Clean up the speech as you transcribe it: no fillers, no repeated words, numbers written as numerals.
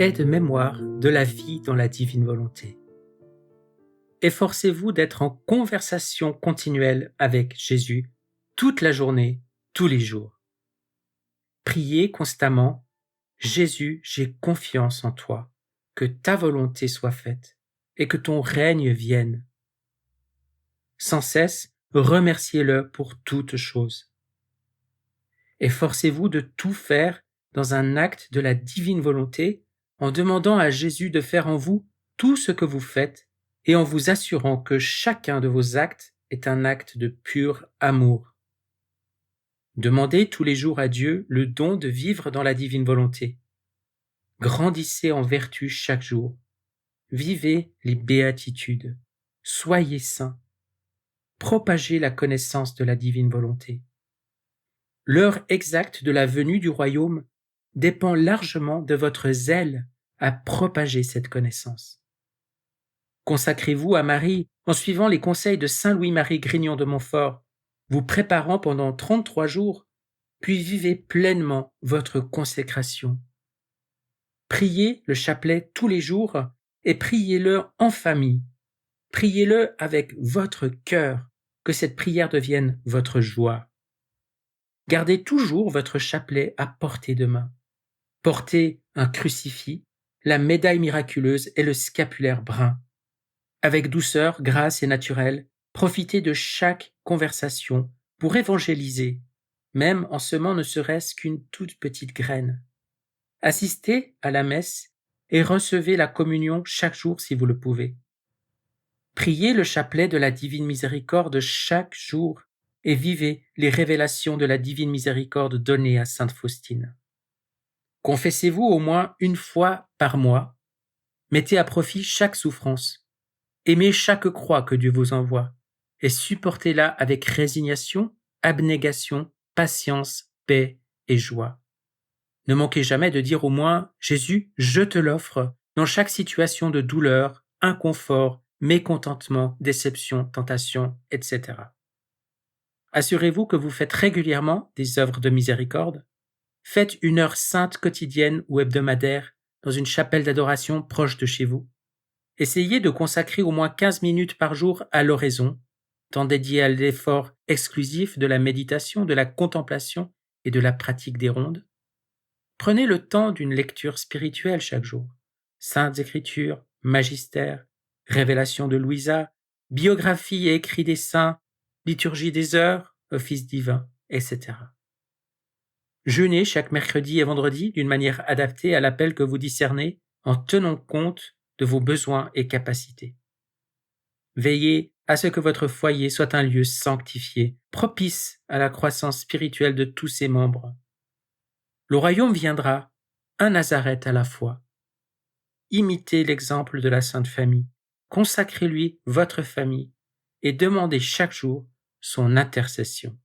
aide-mémoire de la vie dans la divine volonté. Efforcez-vous d'être en conversation continuelle avec Jésus toute la journée, tous les jours. Priez constamment « Jésus, j'ai confiance en toi, que ta volonté soit faite et que ton règne vienne. » Sans cesse, remerciez-le pour toutes choses. Efforcez-vous de tout faire dans un acte de la divine volonté en demandant à Jésus de faire en vous tout ce que vous faites et en vous assurant que chacun de vos actes est un acte de pur amour. Demandez tous les jours à Dieu le don de vivre dans la divine volonté. Grandissez en vertu chaque jour. Vivez les béatitudes. Soyez saints. Propagez la connaissance de la divine volonté. L'heure exacte de la venue du royaume dépend largement de votre zèle à propager cette connaissance. Consacrez-vous à Marie en suivant les conseils de saint Louis-Marie Grignon de Montfort, vous préparant pendant 33 jours, puis vivez pleinement votre consécration. Priez le chapelet tous les jours et priez-le en famille. Priez-le avec votre cœur, que cette prière devienne votre joie. Gardez toujours votre chapelet à portée de main. Portez un crucifix, la médaille miraculeuse et le scapulaire brun. Avec douceur, grâce et naturel, profitez de chaque conversation pour évangéliser, même en semant ne serait-ce qu'une toute petite graine. Assistez à la messe et recevez la communion chaque jour si vous le pouvez. Priez le chapelet de la divine miséricorde chaque jour et vivez les révélations de la divine miséricorde données à sainte Faustine. Confessez-vous au moins une fois par mois. Mettez à profit chaque souffrance. Aimez chaque croix que Dieu vous envoie et supportez-la avec résignation, abnégation, patience, paix et joie. Ne manquez jamais de dire au moins « Jésus, je te l'offre » dans chaque situation de douleur, inconfort, mécontentement, déception, tentation, etc. Assurez-vous que vous faites régulièrement des œuvres de miséricorde. Faites une heure sainte quotidienne ou hebdomadaire dans une chapelle d'adoration proche de chez vous. Essayez de consacrer au moins 15 minutes par jour à l'oraison, temps dédié à l'effort exclusif de la méditation, de la contemplation et de la pratique des rondes. Prenez le temps d'une lecture spirituelle chaque jour. Saintes Écritures, Magistère, Révélation de Louisa, biographie et écrits des saints, liturgie des heures, office divin, etc. Jeûnez chaque mercredi et vendredi d'une manière adaptée à l'appel que vous discernez en tenant compte de vos besoins et capacités. Veillez à ce que votre foyer soit un lieu sanctifié, propice à la croissance spirituelle de tous ses membres. Le royaume viendra, un Nazareth à la fois. Imitez l'exemple de la Sainte Famille, consacrez-lui votre famille et demandez chaque jour son intercession.